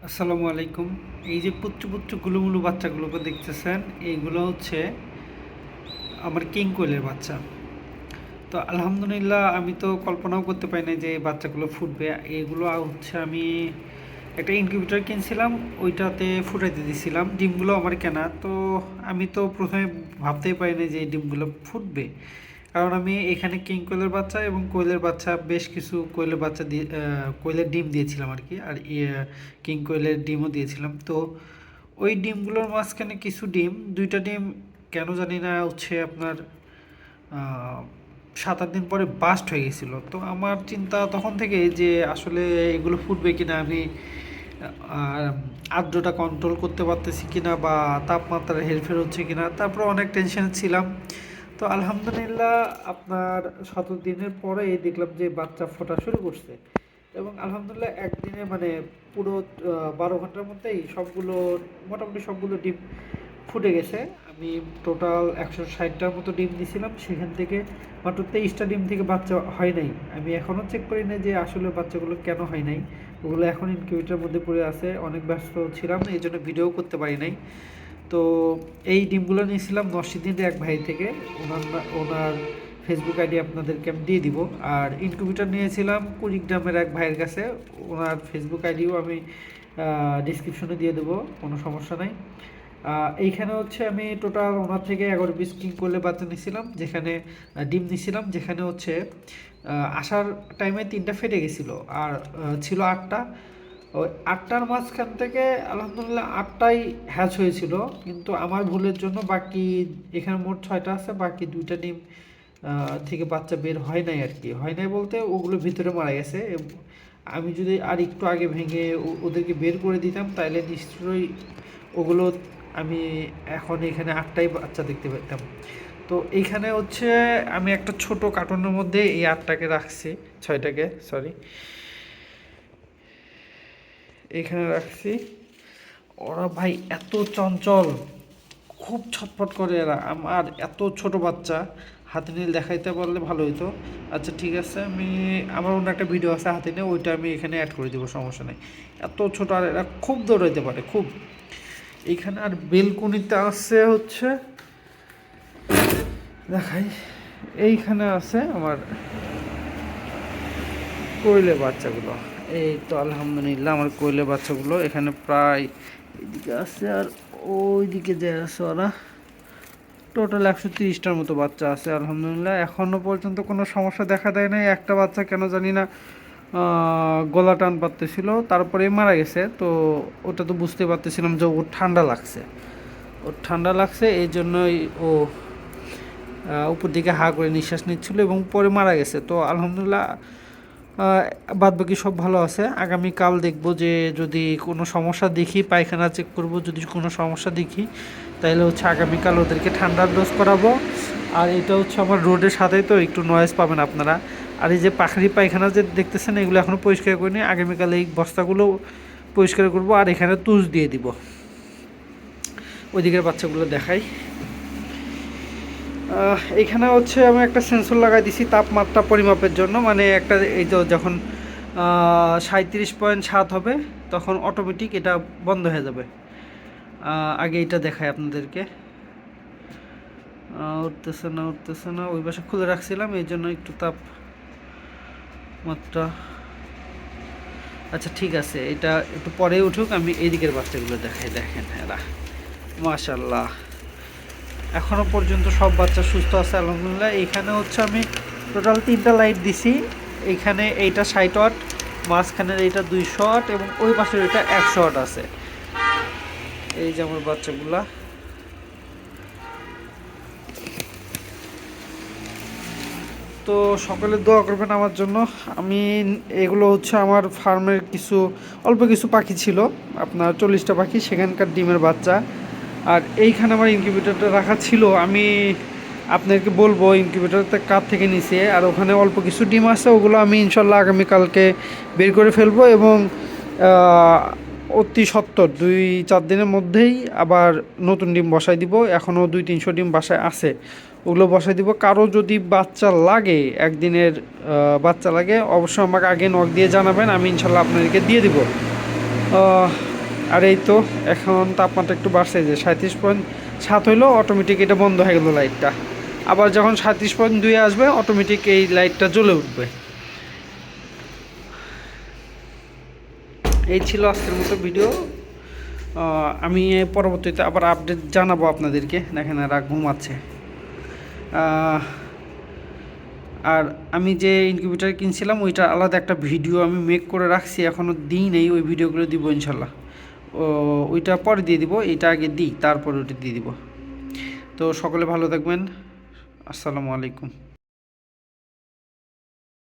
আসসালামু আলাইকুম। এই যে পুচ্চু পুচ্চু গুলুমুলু বাচ্চাগুলোকে দেখতেছেন, এইগুলো হচ্ছে আমার কিং কোয়েলের বাচ্চা। তো আলহামদুলিল্লাহ, আমি তো কল্পনাও করতে পারি না যে এই বাচ্চাগুলো ফুটবে। এগুলো হচ্ছে আমি একটা ইনকিউবেটর কিনছিলাম, ওইটাতে ফুটাইতে দিয়েছিলাম। ডিমগুলো আমার কেনা, তো আমি তো প্রথমে ভাবতেই পারি না যে এই ডিমগুলো ফুটবে। কারণ আমি এখানে কিং কোয়েলের বাচ্চা এবং কোয়েলের বাচ্চা বেশ কিছু কোয়েলের বাচ্চা দিয়ে কোয়েলের ডিম দিয়েছিলাম আর কি। আর কিং কোয়েলের ডিমও দিয়েছিলাম। তো ওই ডিমগুলোর মাঝখানে কিছু ডিম, দুইটা ডিম কেন জানি না হচ্ছে আপনার 7-8 দিন পরে বাস্ট হয়ে গেছিলো। তো আমার চিন্তা তখন থেকে যে আসলে এগুলো ফুটবে কিনা, আমি আর আর্দ্রতা কন্ট্রোল করতে পারতেছি কিনা বা তাপমাত্রার হেরফের হচ্ছে কিনা। তারপর অনেক টেনশন ছিলাম। তো আলহামদুলিল্লাহ, আপনার 7 দিনের পরে দেখলাম যে বাচ্চা ফোটা শুরু করছে। এবং আলহামদুলিল্লাহ একদিনে মানে পুরো 12 ঘন্টার মধ্যেই সবগুলো, মোটামুটি সবগুলো ডিম ফুটে গেছে। আমি টোটাল 160টার মতো ডিম দিয়েছিলাম, সেখান থেকে মাত্র 23টা ডিম থেকে বাচ্চা হয় নাই। আমি এখনও চেক করি না যে আসলে বাচ্চাগুলো কেন হয় নাই। ওগুলো এখন ইনকিউবেটরের মধ্যে পড়ে আছে, অনেক ব্যস্ত ছিলাম এই জন্য ভিডিও করতে পারি নাই। তো এই ডিমগুলো নিয়েছিলাম নরসিংদীর এক ভাই থেকে। ওনার ফেসবুক আইডি আপনাদেরকে আমি দিয়ে দিব। আর ইনকিউবেটর নিয়েছিলাম কুড়িগ্রামের এক ভাইয়ের কাছে, ওনার ফেসবুক আইডিও আমি ডিসক্রিপশনে দিয়ে দেবো, কোনো সমস্যা নাই। এইখানে হচ্ছে আমি টোটাল ওনার থেকে 11 পিস কিং করলে বাচ্চা নিয়েছিলাম, যেখানে ডিম নিয়েছিলাম, যেখানে হচ্ছে আসার টাইমে 3টা ফেটে গেছিলো আর ছিল 8টা। ওই 8টার মাঝখান থেকে আলহামদুলিল্লাহ 8টাই হ্যাচ হয়েছিল, কিন্তু আমার ভুলের জন্য বাকি, এখানে মোট 6টা আছে, বাকি 2টা ডিম থেকে বাচ্চা বের হয় নাই আর কি। হয় নাই বলতে ওগুলো ভিতরে মারা গেছে। আমি যদি আর একটু আগে ভেঙে ওদেরকে বের করে দিতাম তাহলে নিশ্চয়ই ওগুলো আমি এখন এখানে 8টাই বাচ্চা দেখতে পেতাম। তো এইখানে হচ্ছে আমি একটা ছোট কার্টুনের মধ্যে এই 8টাকে রাখছি, 6টাকে সরি, এখানে রাখছি। ওরা ভাই এত চঞ্চল, খুব ছটফট করে এরা। আমার এত ছোট বাচ্চা হাতে নিয়ে দেখাইতে পারলে ভালো হতো। আচ্ছা ঠিক আছে, আমি আমার অন্য একটা ভিডিও আছে হাতে নিয়ে, ওইটা আমি এখানে অ্যাড করে দেবো, সমস্যা নেই। এত ছোট আর এরা খুব দৌড়াইতে পারে খুব। এইখানে আর বেলকুনিতে আছে হচ্ছে, দেখাই, এইখানে আছে আমার কোয়েলের বাচ্চাগুলো। এই তো আলহামদুলিল্লাহ আমার কোয়েলের বাচ্চাগুলো এখানে প্রায় এদিকে আছে, আর ওইদিকে যে আছে ওরা টোটাল 130টার মতো বাচ্চা আছে আলহামদুলিল্লাহ। এখনও পর্যন্ত কোনো সমস্যা দেখা দেয় নাই। একটা বাচ্চা কেন জানি না গলা টান পাততেছিল, তারপরে মারা গেছে। তো ওটা তো বুঝতে পারতেছিলাম যে ওর ঠান্ডা লাগছে, ওর ঠান্ডা লাগছে এই জন্যই ও উপর দিকে হা করে নিঃশ্বাস নিচ্ছিল এবং পরে মারা গেছে। তো আলহামদুলিল্লাহ বাদবাকি সব ভালো আছে। আগামীকাল দেখব যে যদি কোনো সমস্যা দেখি, পায়খানা চেক করব, যদি কোনো সমস্যা দেখি তাহলে হচ্ছে আগামীকাল ওদেরকে ঠান্ডার ডোজ করাবো। আর এটা হচ্ছে আমার রোডের সাথেই, তো একটু নয়েজ পাবেন আপনারা। আর এই যে পাখরি পায়খানা যে দেখতেছেন, এগুলো এখনও পরিষ্কার করিনি, আগামীকাল এই বস্তাগুলো পরিষ্কার করব আর এখানে তুষ দিয়ে দিব। ওইদিকের বাচ্চাগুলো দেখাই। এইখানে হচ্ছে আমি একটা সেন্সর লাগাই দিছি তাপমাত্রা পরিমাপের জন্য, মানে একটা এই যে যখন 37.7 হবে তখন অটোমেটিক এটা বন্ধ হয়ে যাবে। আগে এটা দেখাই আপনাদেরকে। উঠতেছে না উঠতেছে না, ওই পাশে খুলে রাখছিলাম এই জন্য একটু তাপমাত্রা। আচ্ছা ঠিক আছে, এটা একটু পরে উঠুক, আমি এইদিকের বাচ্চাগুলো দেখাই। দেখেন এরা মাশাল্লাহ এখনও পর্যন্ত সব বাচ্চা সুস্থ আছে আলহামদুলিল্লাহ। এইখানে হচ্ছে আমি টোটাল 3টা লাইট দিছি। এইখানে এইটা 60 ওয়াট, মাঝখানের এইটা 200 ওয়াট এবং ওই পাশের এটা 100 ওয়াট আছে। এই যে আমার বাচ্চাগুলা। তো সকলে দোয়া করবেন আমার জন্য। আমি এগুলো হচ্ছে আমার ফার্মের কিছু অল্প কিছু পাখি ছিল, আপনার 40টা পাখি, সেখানকার ডিমের বাচ্চা। আর এইখানে আমার ইনকিউবেটরটা রাখা ছিল, আমি আপনাদেরকে বলবো ইনকিউবেটরটা কার থেকে নিছে। আর ওখানে অল্প কিছু ডিম আছে, ওগুলো আমি ইনশাল্লাহ আগামীকালকে বের করে ফেলবো এবং অতি সত্বর 2-4 দিনের মধ্যেই আবার নতুন ডিম বসাই দিব। এখনও 200-300 ডিম বাসায় আছে, ওগুলো বসাই দিব। কারো যদি বাচ্চা লাগে, একদিনের বাচ্চা লাগে, অবশ্যই আমাকে আগে নক দিয়ে জানাবেন, আমি ইনশাল্লাহ আপনাদেরকে দিয়ে দিব। আর এই তো এখন তাপমাত্রা একটু বাড়ছে, যে 37.7 হইলো, অটোমেটিক এটা বন্ধ হয়ে গেল লাইটটা। আবার যখন 37.2 আসবে অটোমেটিক এই লাইটটা জ্বলে উঠবে। এই ছিল আজকের মতো ভিডিও। আমি পরবর্তীতে আবার আপডেট জানাবো আপনাদেরকে। দেখেন এরা ঘুমাচ্ছে। আর আমি যে ইনকিউবেটার কিনছিলাম ওইটা আলাদা একটা ভিডিও আমি মেক করে রাখছি, এখনও দিই নেই। ওই ভিডিওগুলো দিব ইনশাল্লাহ। ওইটা পরে দিয়ে দিব, এইটা আগে দিই, তারপর ওইটা দিয়ে দিব। তো সকলে ভালো থাকবেন। আসসালামু আলাইকুম।